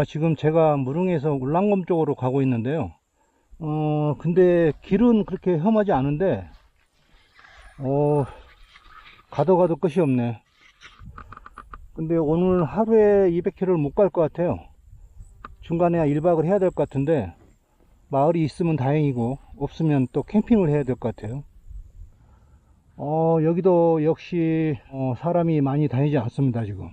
지금 제가 무릉에서 울랑검 쪽으로 가고 있는데요. 근데 길은 그렇게 험하지 않은데, 가도 가도 끝이 없네. 근데 오늘 하루에 200km를 못 갈 것 같아요. 중간에 1박을 해야 될 것 같은데, 마을이 있으면 다행이고, 없으면 또 캠핑을 해야 될 것 같아요. 여기도 역시, 사람이 많이 다니지 않습니다, 지금.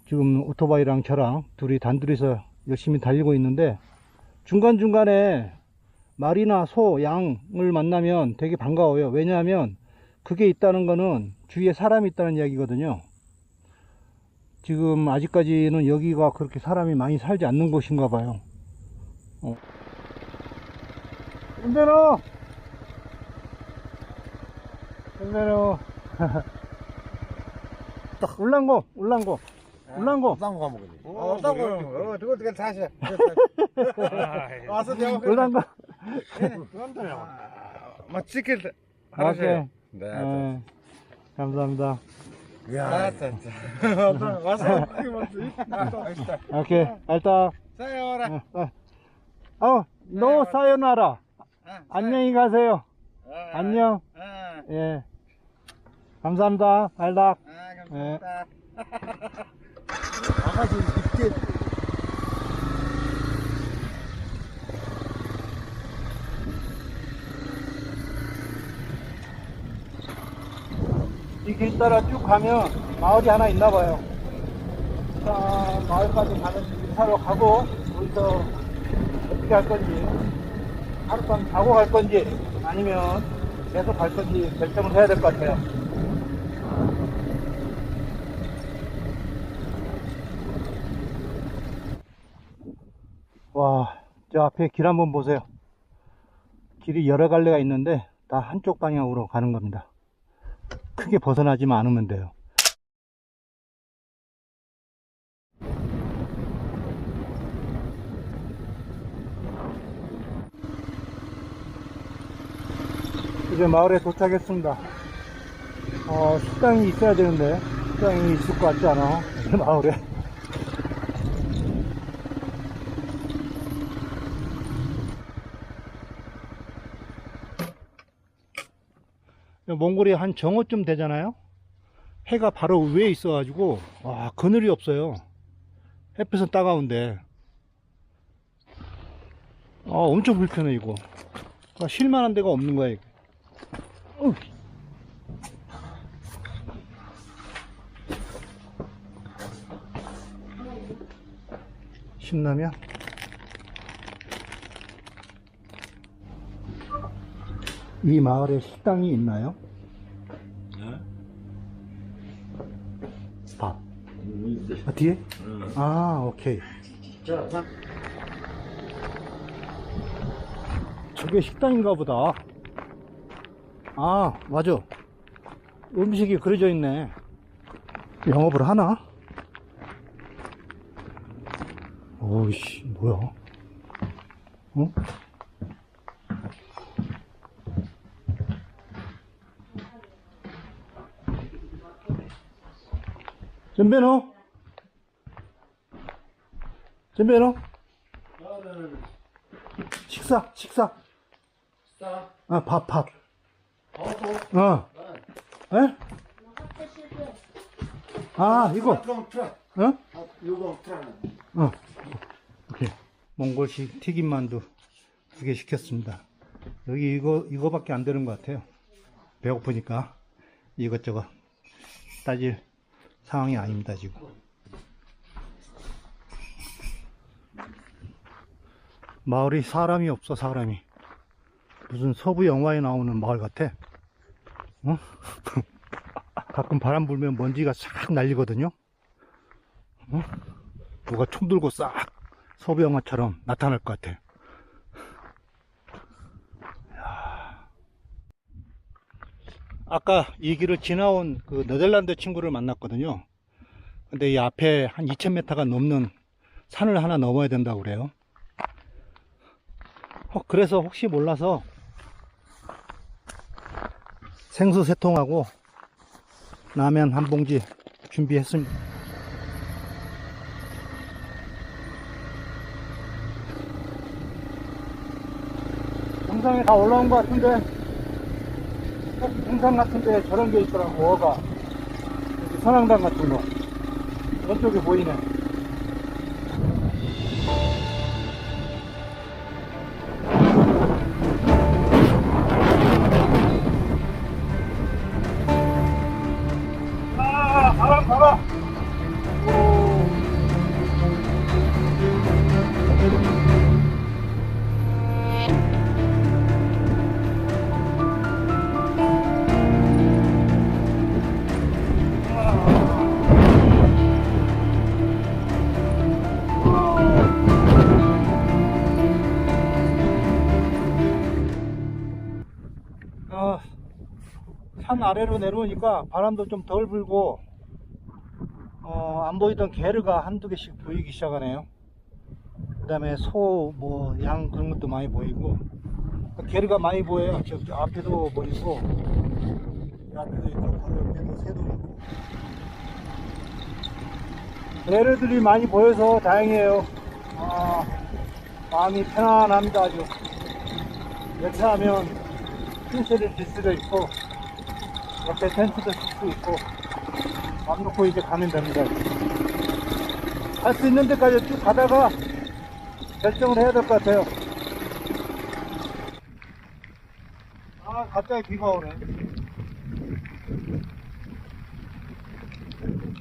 지금 오토바이랑 저랑 둘이 단둘이서 열심히 달리고 있는데, 중간중간에 말이나 소, 양을 만나면 되게 반가워요. 왜냐하면 그게 있다는 거는 주위에 사람이 있다는 이야기거든요. 지금 아직까지는 여기가 그렇게 사람이 많이 살지 않는 곳인가 봐요. 은배로! 은배로! 울랑고! 울랑고! 울랑고! 쌍거 가먹으니. 쌍거. 그거 다시. 와서 내가 울랑고! 그런데요. 막 찍힐 때. 오케이. 네. 감사합니다. 야, 진짜. 와서 그게 뭐지? 오케이. 알다. 사요라. 너 사요나라. 안녕히 가세요. 안녕. 예. 감사합니다. 알다. 감사합니다. 아가씨 밑에 이 길 따라 쭉 가면 마을이 하나 있나 봐요. 자, 마을까지 가는 인사로 가고, 거기서 어떻게 할 건지, 하룻밤 자고 갈 건지, 아니면 계속 갈 건지 결정을 해야 될 것 같아요. 와, 저 앞에 길 한번 보세요. 길이 여러 갈래가 있는데 다 한쪽 방향으로 가는 겁니다. 크게 벗어나지만 않으면 돼요. 이제 마을에 도착했습니다. 식당이 있어야 되는데 식당이 있을 것 같지 않아? 이 마을에. 몽골이 한 정오쯤 되잖아요. 해가 바로 위에 있어 가지고 와, 그늘이 없어요. 햇빛은 따가운데 엄청 불편해. 이거 쉴만한 데가 없는 거야 이게. 신라면 이 마을에 식당이 있나요? 네? 밥. 뒤에? 오케이. 자, 저게 식당인가 보다. 맞아. 음식이 그려져 있네. 영업을 하나? 오이씨, 뭐야? 전배노? 전배노? 식사. 밥. 에? 이거. 요거 트라. 오케이. 몽골식 튀김만두 2개 시켰습니다. 여기 이거밖에 안 되는 것 같아요. 배고프니까 이것저것 따질 상황이 아닙니다, 지금. 마을이 사람이 없어, 사람이. 무슨 서부 영화에 나오는 마을 같아. 가끔 바람 불면 먼지가 싹 날리거든요. 누가 총 들고 싹 서부 영화처럼 나타날 것 같아. 아까 이 길을 지나온 그 네덜란드 친구를 만났거든요. 근데 이 앞에 한 2000m가 넘는 산을 하나 넘어야 된다고 그래요. 그래서 혹시 몰라서 생수 3통하고 라면 한 봉지 준비했습니다. 정상에 다 올라온 것 같은데, 정상 같은데 저런 게 있더라고, 어가. 여기 선앙당 같은 거. 저쪽에 보이네. 아, 바람 봐봐. 산 아래로 내려오니까 바람도 좀 덜 불고 안 보이던 게르가 한두 개씩 보이기 시작하네요. 그 다음에 소, 뭐, 양 그런 것도 많이 보이고 게르가 많이 보여요. 저 앞에도 보이고 이 앞에도 있고 바로 옆에도 새도 있고 게르들이 많이 보여서 다행이에요. 마음이 편안합니다. 아주 이렇게 하면 핀셋을 들 수도 있고 옆에 텐트도 칠 수 있고 맘 놓고 이제 가면 됩니다. 갈 수 있는 데까지 쭉 가다가 결정을 해야 될 것 같아요. 갑자기 비가 오네.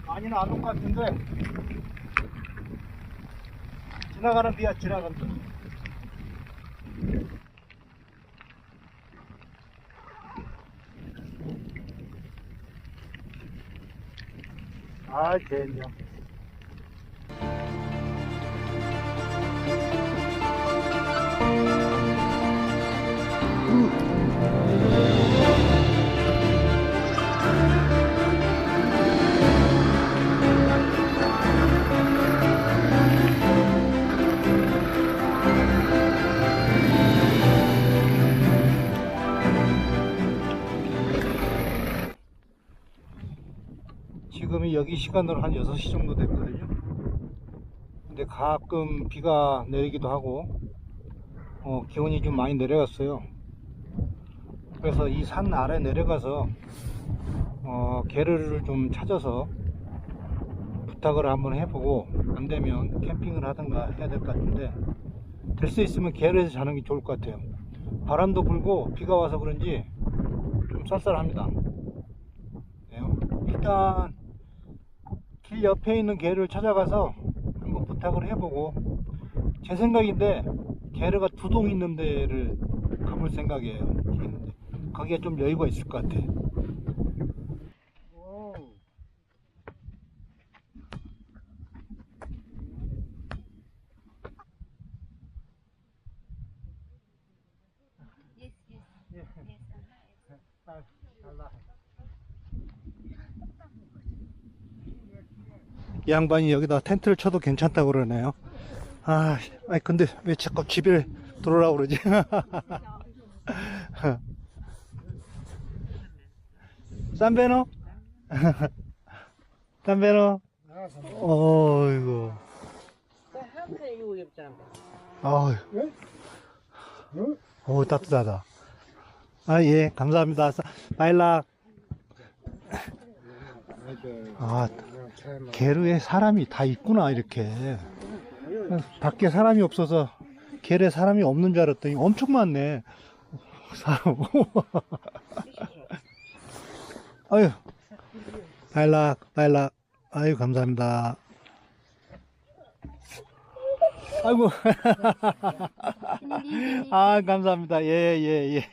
많이는 안 올 것 같은데 지나가는 비야, 지나가는 비. 젠장. 지금이 여기 시간으로 한 6시 정도 됐거든요. 근데 가끔 비가 내리기도 하고 기온이 좀 많이 내려갔어요. 그래서 이 산 아래 내려가서 게르를 좀 찾아서 부탁을 한번 해보고 안되면 캠핑을 하든가 해야 될 것 같은데, 될 수 있으면 게르에서 자는 게 좋을 것 같아요. 바람도 불고 비가 와서 그런지 좀 쌀쌀합니다. 일단 길 옆에 있는 게르를 찾아가서 한번 부탁을 해보고, 제 생각인데 게르가 두 동 있는 데를 가볼 생각이에요. 거기에 좀 여유가 있을 것 같아. 이 양반이 여기다 텐트를 쳐도 괜찮다고 그러네요. 아니 근데 왜 자꾸 집에 들어오라고 그러지? 쌈베노? 쌈베노? 어이구. 어우, 따뜻하다. 예, 감사합니다. 바일락. 게르에 사람이 다 있구나, 이렇게. 밖에 사람이 없어서 게르에 사람이 없는 줄 알았더니 엄청 많네. 사람. 아유, 바일락. 아유, 감사합니다. 아이고. 감사합니다. 예.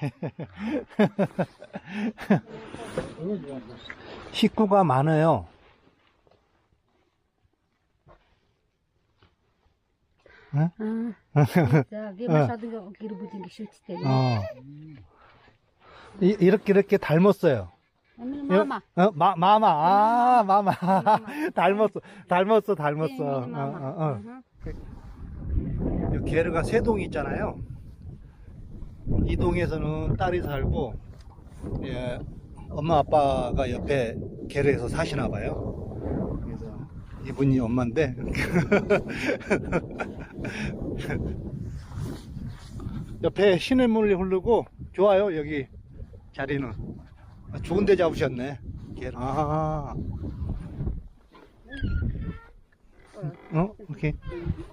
식구가 많아요. 이렇게 닮았어요. 마마. 마마. 닮았어. 이 게르가 세 동이 있잖아요. 이 동에서는 딸이 살고, 예, 엄마 아빠가 옆에 게르에서 사시나 봐요. 그래서 이분이 엄마인데 옆에 시냇물이 흐르고 좋아요. 여기 자리는 좋은 데 잡으셨네. 아, 오케이.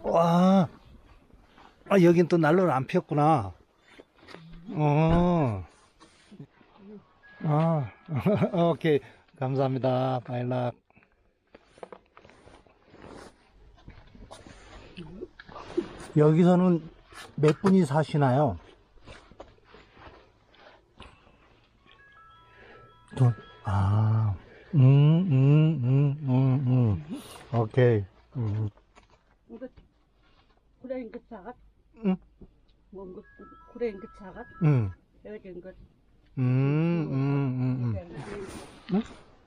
와, 아, 여긴 또 난로를 안 피웠구나. 아, 오케이. 감사합니다. 바일락. 여기서는 몇 분이 사시나요? 아, 오케이. 이거 고래인 그 작아? 응. 뭔가 고래인 그 작아? 여긴 것.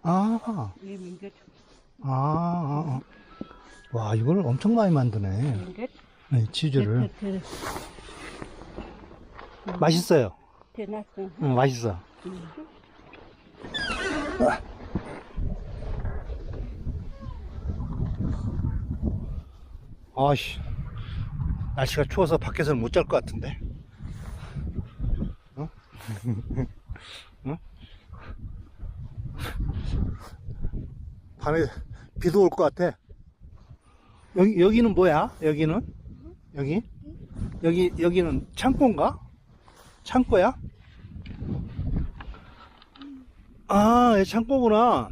아, 이민것. 와, 이걸 엄청 많이 만드네. 민것. 네, 치즈를. 맛있어요. 대났어. 응, 맛있어. 아씨, 날씨가 추워서 밖에서는 못 잘 것 같은데. 어? 어? 밤에 비도 올 것 같아. 여기는 뭐야? 여기는? 여기는 창고인가? 창고야? 아, 여기 창고구나.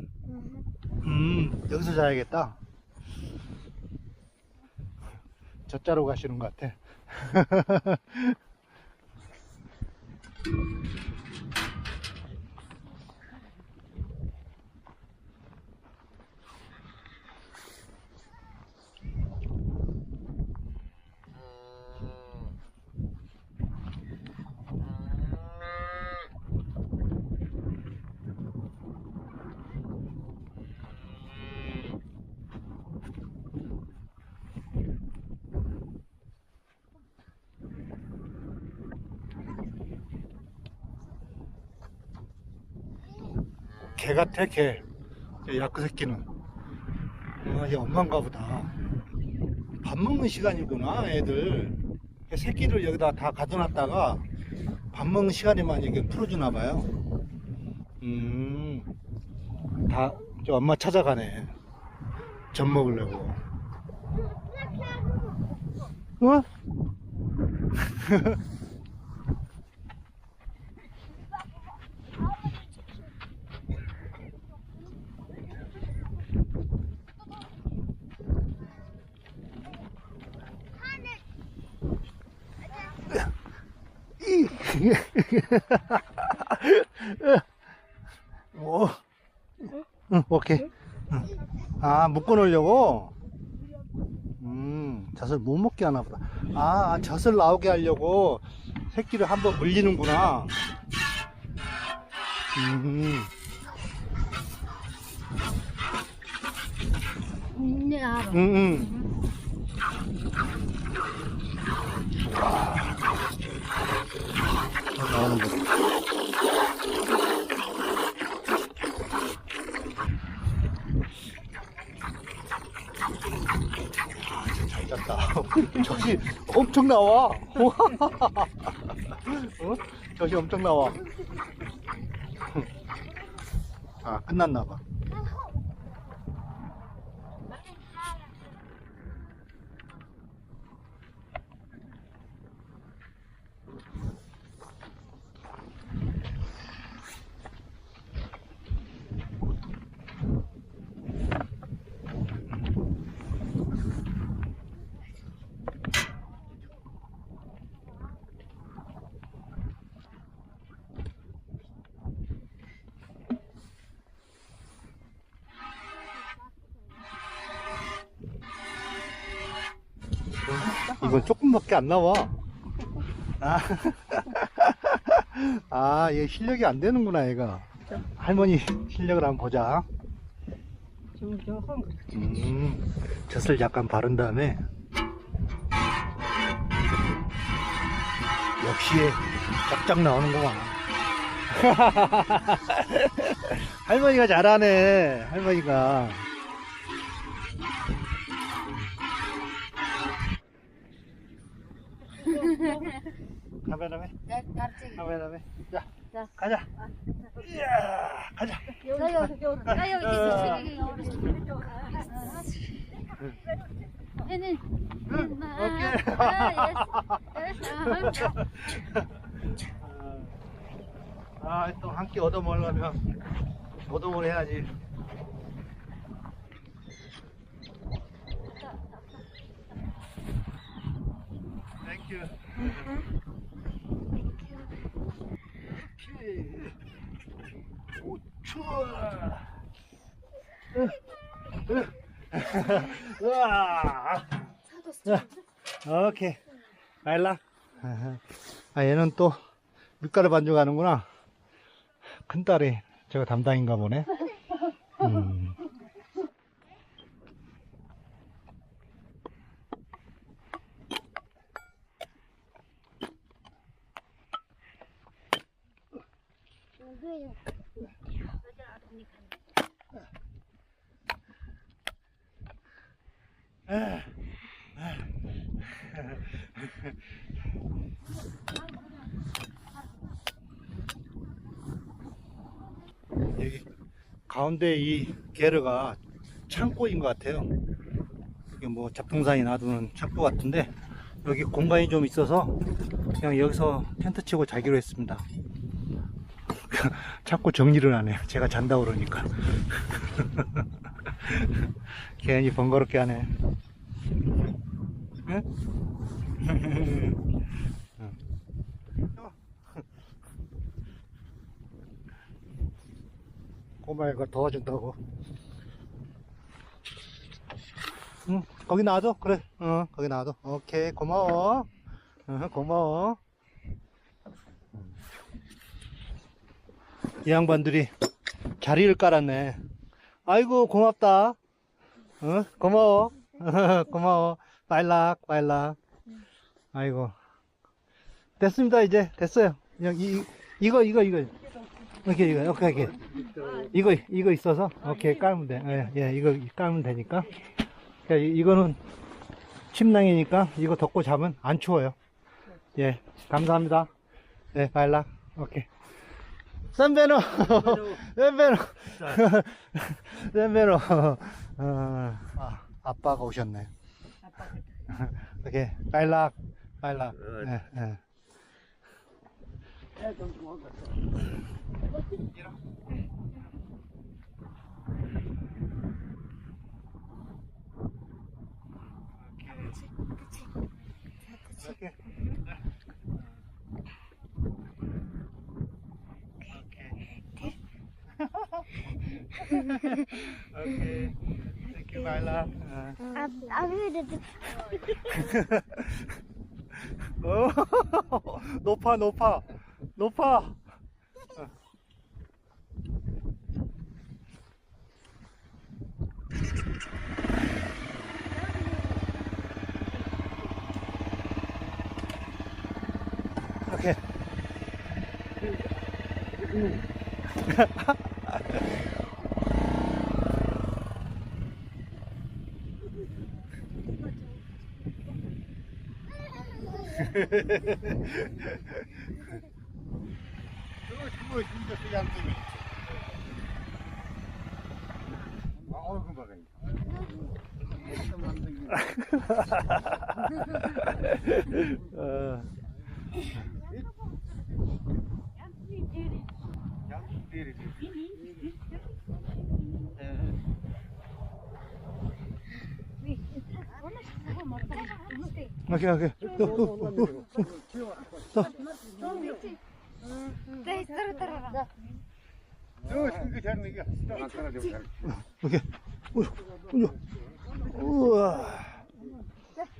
여기서 자야겠다. 저 자로 가시는 것 같아. 개 같아, 개. 야크 새끼는. 아, 얘 엄마인가 보다. 밥 먹는 시간이구나, 애들. 새끼를 여기다 다 가둬놨다가 밥 먹는 시간에만 이렇게 풀어주나 봐요. 다, 저 엄마 찾아가네. 젖 먹으려고. 어? 오. 응, 오케이. 응. 아, 묶어 놓으려고? 젖을 못 먹게 하나 보다. 아, 젖을 나오게 하려고 새끼를 한번 물리는구나. 네, 알아. 나오는 거. 잘 잤다. 젖이 엄청 나와. 어? 젖이 엄청 나와. 아, 끝났나봐. 이건 조금밖에 안 나와. 아, 아, 얘 실력이 안 되는구나, 얘가. 할머니 실력을 한번 보자. 젖을 약간 바른 다음에. 역시 쫙쫙 나오는구만. 할머니가 잘하네, 할머니가. 카메라맨. 네, 가르치기. 카메라맨. 자, 자. 가자. 이야, 가자. 아, 또 한 끼 얻어먹으려면 노동을 해야지. 땡큐. 오케이. 오, 추워. 으아. 오케이. 알라. 아, 얘는 또 밀가루 반죽하는구나. 큰딸이 저거 담당인가 보네. 여기 가운데 이 게르가 창고인 것 같아요. 이게 뭐 잡동사니 놔두는 창고 같은데 여기 공간이 좀 있어서 그냥 여기서 텐트 치고 자기로 했습니다. 자꾸 정리를 안 해요. 제가 잔다고 그러니까. 괜히 번거롭게 하네. 응? 꼬마애가 도와준다고. 응, 거기 놔둬. 그래. 거기 놔둬. 오케이, 고마워. 고마워. 이 양반들이 자리를 깔았네. 아이고, 고맙다. 고마워. 고마워. 빨락. 아이고. 됐습니다, 이제. 됐어요. 그냥 이거. 오케이. 이거 있어서, 오케이, 깔면 돼. 예, 이거 깔면 되니까. 그러니까 이거는 침낭이니까 이거 덮고 자면 안 추워요. 예, 감사합니다. 예, 빨락. 오케이. 샌베노! 샌베노! 아빠가 오셨네. 오케이, 빨락. 예. 오케이. 오케이. 땡큐 말라. 높아. 오케이. 그거 진짜 그 양쪽이. 그 봐라. 오케이. 오케이. 우와.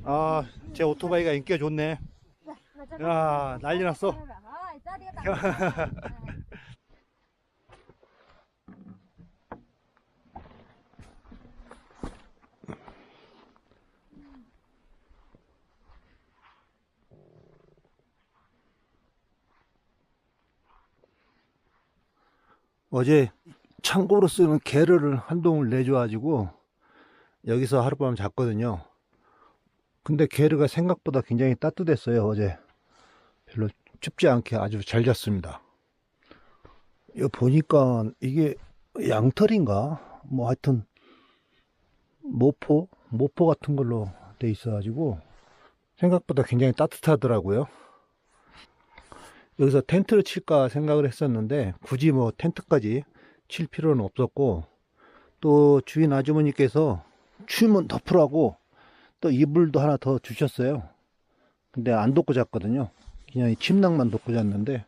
아, 제 오토바이가 인기가 좋네. 야, 난리 났어. 어제 창고로 쓰는 게르를 한 동을 내줘가지고 여기서 하룻밤 잤거든요. 근데 게르가 생각보다 굉장히 따뜻했어요. 어제 별로 춥지 않게 아주 잘 잤습니다. 이거 보니까 이게 양털인가? 뭐 하여튼 모포 같은 걸로 돼 있어가지고 생각보다 굉장히 따뜻하더라고요. 여기서 텐트를 칠까 생각을 했었는데 굳이 뭐 텐트까지 칠 필요는 없었고, 또 주인 아주머니께서 추우면 덮으라고 또 이불도 하나 더 주셨어요. 근데 안 덮고 잤거든요. 그냥 이 침낭만 덮고 잤는데,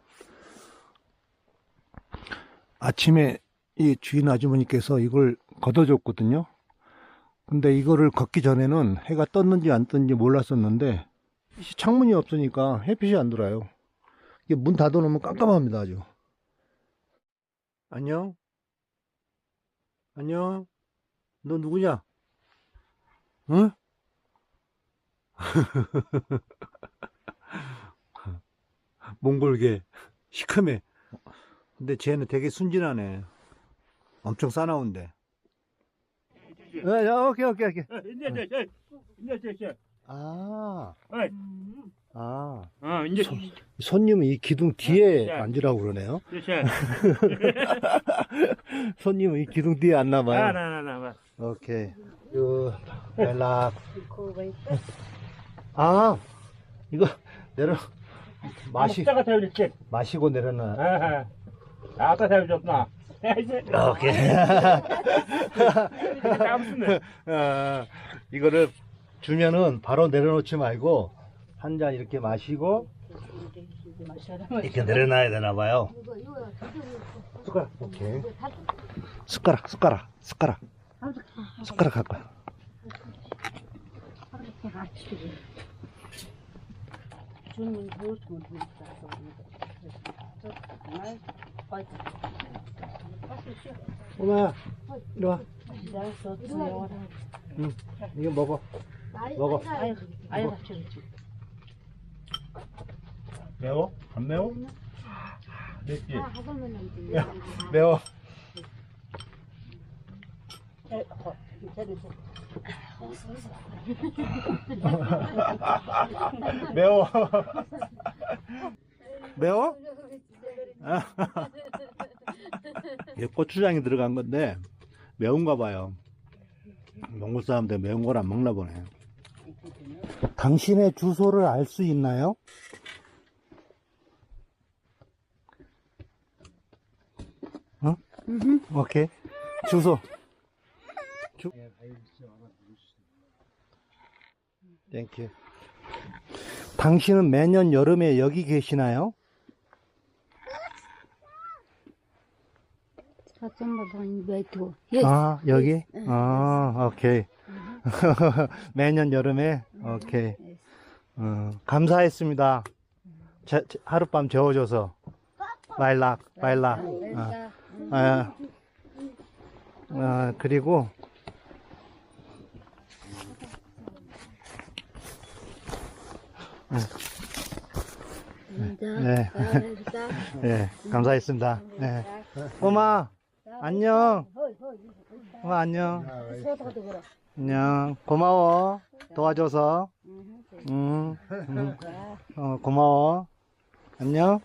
아침에 이 주인 아주머니께서 이걸 걷어줬거든요. 근데 이거를 걷기 전에는 해가 떴는지 안 떴는지 몰랐었는데, 창문이 없으니까 햇빛이 안 들어요. 이게 문 닫아놓으면 깜깜합니다, 아주. 안녕? 안녕? 너 누구냐? 응? 몽골개 시커매. 근데 쟤는 되게 순진하네. 엄청 싸나운데. 오케이. 이제 아, 아. 이제 손님은 이 기둥 뒤에 앉으라고 그러네요. 손님은 이 기둥 뒤에 앉나봐요. 나나나. 오케이. 연락. 아, 이거 내려 자가 태우지. 마시고 내려놔. 아까 태우셨나? 오케이. 이거를 주면은 바로 내려놓지 말고 한 잔 이렇게 마시고 이렇게 내려놔야 되나 봐요. 숟가락. 오케이. 숟가락 갖고 와. 엄마야, 이리 와. 응, 이거 먹어. 매워? 안 매워? 맵지? 매워. 매워. 매워? 이게 고추장이 들어간 건데 매운가 봐요. 몽골 사람들 매운 걸 안 먹나 보네. 당신의 주소를 알 수 있나요? 어? 오케이. 주소. 땡큐. 당신은 매년 여름에 여기 계시나요? 아, 여기? 아, 오케이. 매년 여름에? 오케이. 감사했습니다. 하룻밤 재워줘서. 말락. 그리고, 네. 네, 감사했습니다. 네. 엄마, 안녕. 엄마, 안녕. 안녕. 고마워. 도와줘서. 고마워. 안녕.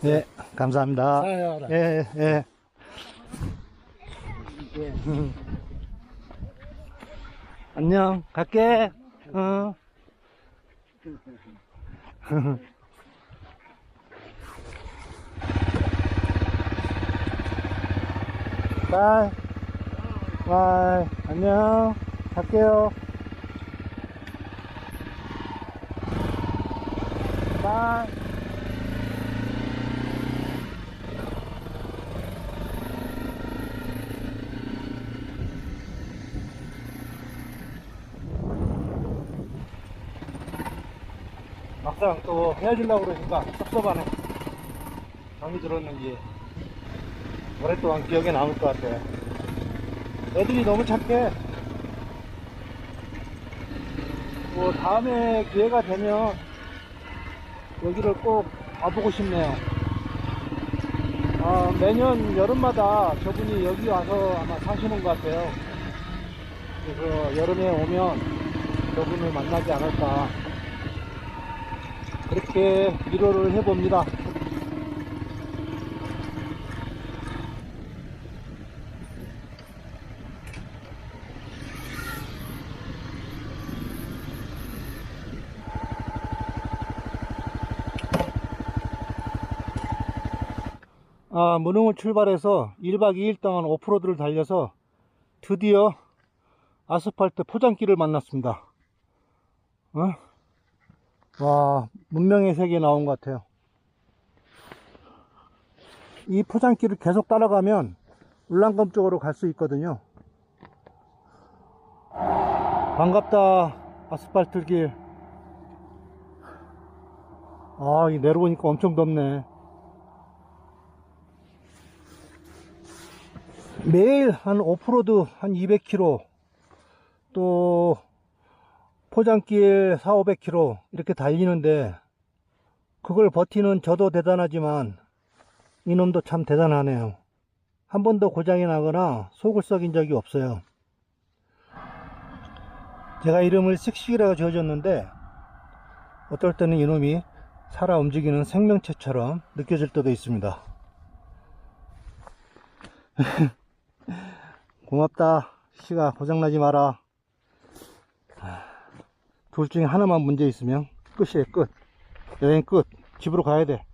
네, 감사합니다. 예. 안녕. 갈게. 바이. 안녕. 갈게요. 바이. 막상 또 헤어지려고 그러니까 섭섭하네. 정이 들었는지 오랫동안 기억에 남을 것 같아. 애들이 너무 착해. 뭐 다음에 기회가 되면 여기를 꼭 와보고 싶네요. 매년 여름마다 저분이 여기 와서 아마 사시는 것 같아요. 그래서 여름에 오면 저분을 만나지 않을까. 이렇게 위로를 해봅니다. 문흥을 출발해서 1박 2일 동안 오프로드를 달려서 드디어 아스팔트 포장길을 만났습니다. 와, 문명의 세계에 나온 것 같아요. 이 포장길을 계속 따라가면 울란검 쪽으로 갈 수 있거든요. 반갑다, 아스팔트 길. 이 내려오니까 엄청 덥네. 매일 한 오프로드 한 200km, 또 포장길 400~500km 이렇게 달리는데 그걸 버티는 저도 대단하지만 이놈도 참 대단하네요. 한 번도 고장이 나거나 속을 썩인 적이 없어요. 제가 이름을 씩씩이라고 지어줬는데 어떨 때는 이놈이 살아 움직이는 생명체처럼 느껴질 때도 있습니다. 고맙다. 시가 고장나지 마라. 둘 중에 하나만 문제 있으면 끝이에요. 끝. 여행 끝. 집으로 가야 돼.